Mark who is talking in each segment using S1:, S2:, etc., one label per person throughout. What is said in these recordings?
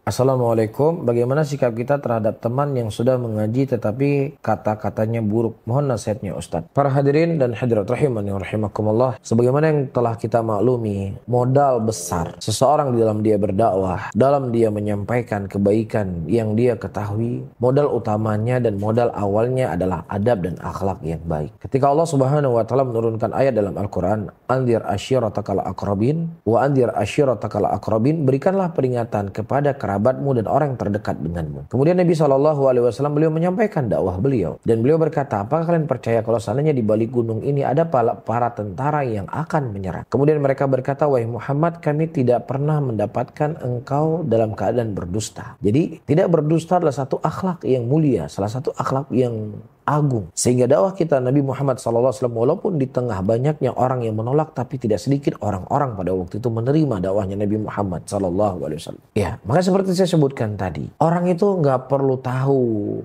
S1: Assalamualaikum. Bagaimana sikap kita terhadap teman yang sudah mengaji tetapi kata-katanya buruk? Mohon nasihatnya Ustadz. Para hadirin dan hadirat rahimani wa rahimakumullah. Sebagaimana yang telah kita maklumi, modal besar seseorang di dalam dia berdakwah, dalam dia menyampaikan kebaikan yang dia ketahui, modal utamanya dan modal awalnya adalah adab dan akhlak yang baik. Ketika Allah Subhanahu wa taala menurunkan ayat dalam Al-Qur'an, "Anzir ashiratakal aqrabin wa anzir ashiratakal aqrabin," berikanlah peringatan kepada kerabatmu dan orang yang terdekat denganmu. Kemudian Nabi SAW beliau menyampaikan dakwah beliau dan beliau berkata, apakah kalian percaya kalau seandainya di balik gunung ini ada para tentara yang akan menyerang? Kemudian mereka berkata, wahai Muhammad, kami tidak pernah mendapatkan engkau dalam keadaan berdusta. Jadi tidak berdusta adalah satu akhlak yang mulia, salah satu akhlak yang agung. Sehingga dakwah kita Nabi Muhammad SAW walaupun di tengah banyaknya orang yang menolak, tapi tidak sedikit orang-orang pada waktu itu menerima dakwahnya Nabi Muhammad SAW. Ya, maka seperti saya sebutkan tadi, orang itu nggak perlu tahu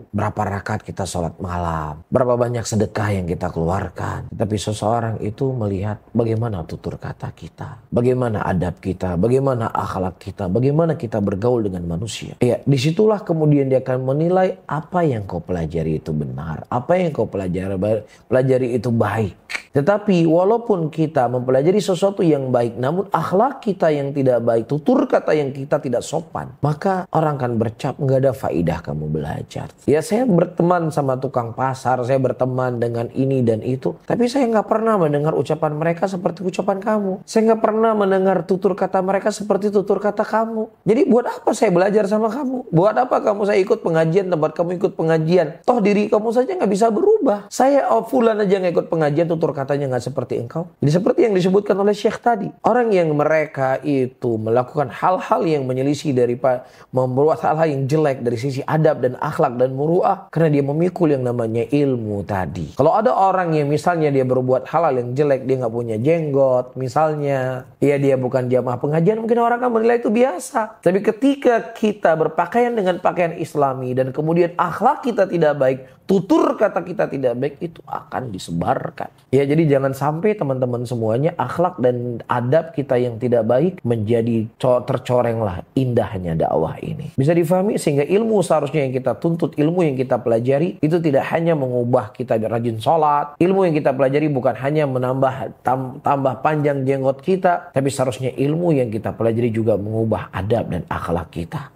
S1: berapa rakaat kita sholat malam, berapa banyak sedekah yang kita keluarkan, tapi seseorang itu melihat bagaimana tutur kata kita, bagaimana adab kita, bagaimana akhlak kita, bagaimana kita bergaul dengan manusia. Ya, disitulah kemudian dia akan menilai apa yang kau pelajari itu benar, apa yang kau pelajari itu baik. Tetapi walaupun kita mempelajari sesuatu yang baik, namun akhlak kita yang tidak baik, tutur kata yang kita tidak sopan, maka orang akan bercap, nggak ada faidah kamu belajar. Ya, saya berteman sama tukang pasar, saya berteman dengan ini dan itu, tapi saya nggak pernah mendengar ucapan mereka seperti ucapan kamu. Saya nggak pernah mendengar tutur kata mereka seperti tutur kata kamu. Jadi buat apa saya belajar sama kamu? Buat apa kamu saya ikut pengajian tempat kamu ikut pengajian? Toh diri kamu saja nggak bisa berubah. Saya fulan aja nggak ikut pengajian, tutur katanya nggak seperti engkau. Jadi seperti yang disebutkan oleh Syekh tadi, orang yang mereka itu melakukan hal-hal yang menyelisih daripada membuat hal-hal yang jelek dari sisi adab dan akhlak dan muruah, karena dia memikul yang namanya ilmu tadi. Kalau ada orang yang misalnya dia berbuat hal-hal yang jelek, dia nggak punya jenggot misalnya, ya dia bukan jamaah pengajian, mungkin orang akan menilai itu biasa. Tapi ketika kita berpakaian dengan pakaian Islami dan kemudian akhlak kita tidak baik, tutur kata kita tidak baik, itu akan disebarkan. Ya, jadi jangan sampai teman-teman semuanya akhlak dan adab kita yang tidak baik menjadi tercorenglah indahnya dakwah ini. Bisa difahami sehingga ilmu seharusnya yang kita tuntut, ilmu yang kita pelajari itu tidak hanya mengubah kita rajin sholat. Ilmu yang kita pelajari bukan hanya menambah tambah panjang jenggot kita, tapi seharusnya ilmu yang kita pelajari juga mengubah adab dan akhlak kita.